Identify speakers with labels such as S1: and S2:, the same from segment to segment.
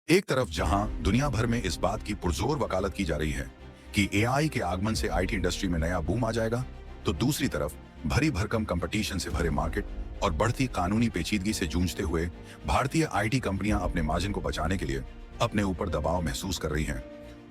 S1: एक तरफ जहां दुनिया भर में इस बात की पुरजोर वकालत की जा रही है कि एआई के आगमन से आईटी इंडस्ट्री में नया बूम आ जाएगा, तो दूसरी तरफ भरी भरकम कंपटीशन से भरे मार्केट और बढ़ती कानूनी पेचीदगी से जूझते हुए भारतीय आईटी कंपनियां अपने मार्जिन को बचाने के लिए अपने ऊपर दबाव महसूस कर रही हैं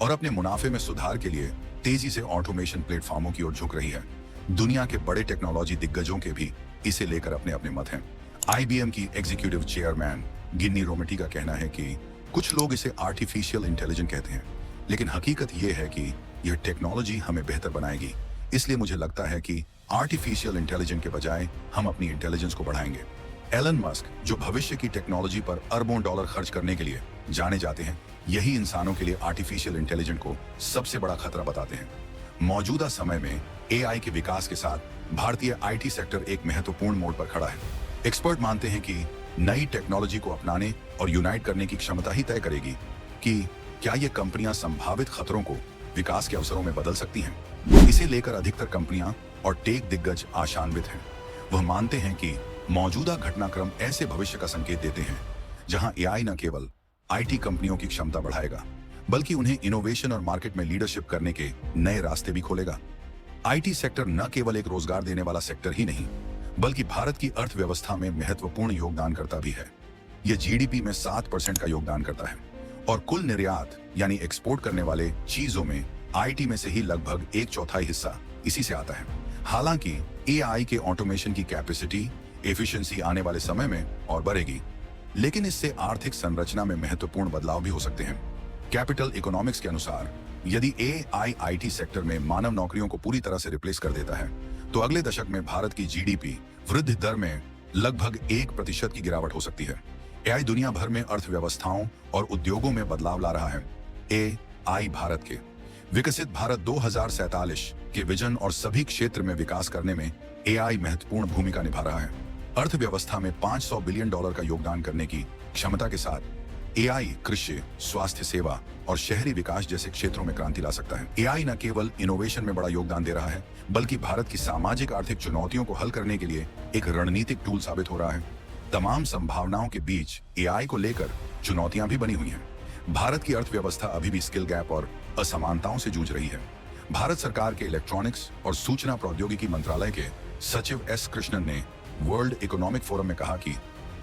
S1: और अपने मुनाफे में सुधार के लिए तेजी से ऑटोमेशन प्लेटफॉर्मों की ओर झुक रही है। दुनिया के बड़े टेक्नोलॉजी दिग्गजों के भी इसे लेकर अपने अपने मत हैं। आईबीएम की एग्जीक्यूटिव चेयरमैन गिन्नी रोमेटी का कहना है कि कुछ लोग इसे आर्टिफिशियल इंटेलिजेंस कहते हैं, लेकिन हकीकत यह है कि यह टेक्नोलॉजी हमें बेहतर बनाएगी। इसलिए मुझे लगता है कि आर्टिफिशियल इंटेलिजेंस के बजाय हम अपनी इंटेलिजेंस को बढ़ाएंगे। एलन मस्क, जो भविष्य की टेक्नोलॉजी पर अरबों डॉलर खर्च करने के लिए जाने जाते हैं, यही इंसानों के लिए आर्टिफिशियल इंटेलिजेंस को सबसे बड़ा खतरा बताते हैं। मौजूदा समय में एआई के विकास के साथ भारतीय आईटी सेक्टर एक महत्वपूर्ण मोड़ पर खड़ा है। एक्सपर्ट मानते हैं कि नई टेक्नोलॉजी को अपनाने और यूनाइट करने की क्षमता ही तय करेगी कि क्या ये कंपनियां संभावित खतरों को विकास के अवसरों में बदल सकती हैं। इसे लेकर अधिकतर कंपनियां और टेक दिग्गज आशान्वित हैं। वह मानते हैं कि मौजूदा घटनाक्रम ऐसे भविष्य का संकेत देते हैं जहां एआई न केवल आईटी कंपनियों की क्षमता बढ़ाएगा, बल्कि उन्हें इनोवेशन और मार्केट में लीडरशिप करने के नए रास्ते भी खोलेगा। आईटी सेक्टर न केवल एक रोजगार देने वाला सेक्टर ही नहीं, बल्कि भारत की अर्थव्यवस्था में महत्वपूर्ण योगदान करता भी है। यह जीडीपी में 7% का योगदान करता है और कुल निर्यात यानी एक्सपोर्ट करने वाले चीजों में आईटी में से ही लगभग 1/4 हिस्सा इसी से आता है। हालांकि एआई के ऑटोमेशन की कैपेसिटी, एफिशिएंसी आने वाले समय में और बढ़ेगी, लेकिन इससे आर्थिक संरचना में महत्वपूर्ण बदलाव भी हो सकते हैं। कैपिटल इकोनॉमिक्स के अनुसार यदि एआई आईटी सेक्टर में मानव नौकरियों को पूरी तरह से रिप्लेस कर देता है, तो अगले दशक में भारत की जीडीपी वृद्धि दर में लगभग 1% की गिरावट हो सकती है। एआई दुनिया भर में अर्थव्यवस्थाओं और उद्योगों में बदलाव ला रहा है। एआई भारत के विकसित भारत 2047 के विजन और सभी क्षेत्र में विकास करने में एआई महत्वपूर्ण भूमिका निभा रहा है। अर्थव्यवस्था में $500 बिलियन का योगदान करने की क्षमता के साथ एआई कृषि, स्वास्थ्य सेवा और शहरी विकास जैसे क्षेत्रों में क्रांति ला सकता है। एआई न केवल इनोवेशन में बड़ा योगदान दे रहा है, बल्कि भारत की सामाजिक आर्थिक चुनौतियों को हल करने के लिए एक रणनीतिक टूल साबित हो रहा है। तमाम संभावनाओं के बीच एआई को लेकर चुनौतियां भी बनी हुई हैं। भारत की अर्थव्यवस्था अभी भी स्किल गैप और असमानताओं से जूझ रही है। भारत सरकार के इलेक्ट्रॉनिक्स और सूचना प्रौद्योगिकी मंत्रालय के सचिव एस कृष्णन ने वर्ल्ड इकोनॉमिक फोरम में कहा कि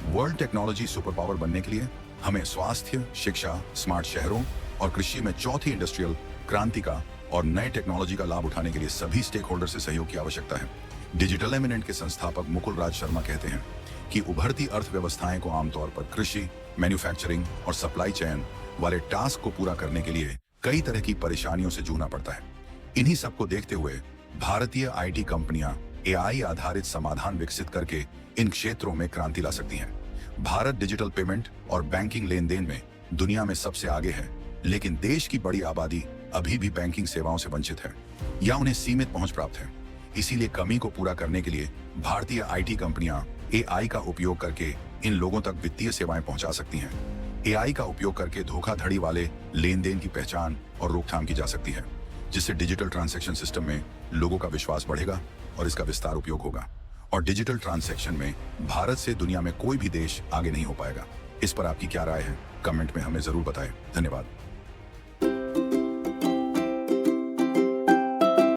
S1: वर्ल्ड टेक्नोलॉजी सुपर पावर बनने के लिए हमें स्वास्थ्य, शिक्षा, स्मार्ट शहरों और कृषि में चौथी इंडस्ट्रियल क्रांति का और नए टेक्नोलॉजी का लाभ उठाने के लिए सभी स्टेक होल्डर से सहयोग की आवश्यकता है। डिजिटल एमिनेंट के संस्थापक मुकुल राज शर्मा कहते हैं कि उभरती अर्थव्यवस्थाएं को आमतौर पर कृषि, मैन्युफैक्चरिंग और सप्लाई चेन वाले टास्क को पूरा करने के लिए कई तरह की परेशानियों से जूझना पड़ता है। इन्हीं सबको देखते हुए भारतीय आईटी कंपनियां एआई आधारित समाधान विकसित करके इन क्षेत्रों में क्रांति ला सकती हैं। भारत डिजिटल पेमेंट और बैंकिंग लेन देन में दुनिया में सबसे आगे है, लेकिन देश की बड़ी आबादी अभी भी बैंकिंग सेवाओं से वंचित है या उन्हें सीमित पहुंच प्राप्त है। इसीलिए कमी को पूरा करने के लिए भारतीय आईटी कंपनियां एआई का उपयोग करके इन लोगों तक वित्तीय सेवाएं पहुंचा सकती हैं। एआई का उपयोग करके धोखाधड़ी वाले लेन देन की पहचान और रोकथाम की जा सकती है, जिससे डिजिटल ट्रांजैक्शन सिस्टम में लोगों का विश्वास बढ़ेगा और इसका विस्तार उपयोग होगा। और डिजिटल ट्रांजैक्शन में भारत से दुनिया में कोई भी देश आगे नहीं हो पाएगा। इस पर आपकी क्या राय है? कमेंट में हमें जरूर बताएं। धन्यवाद।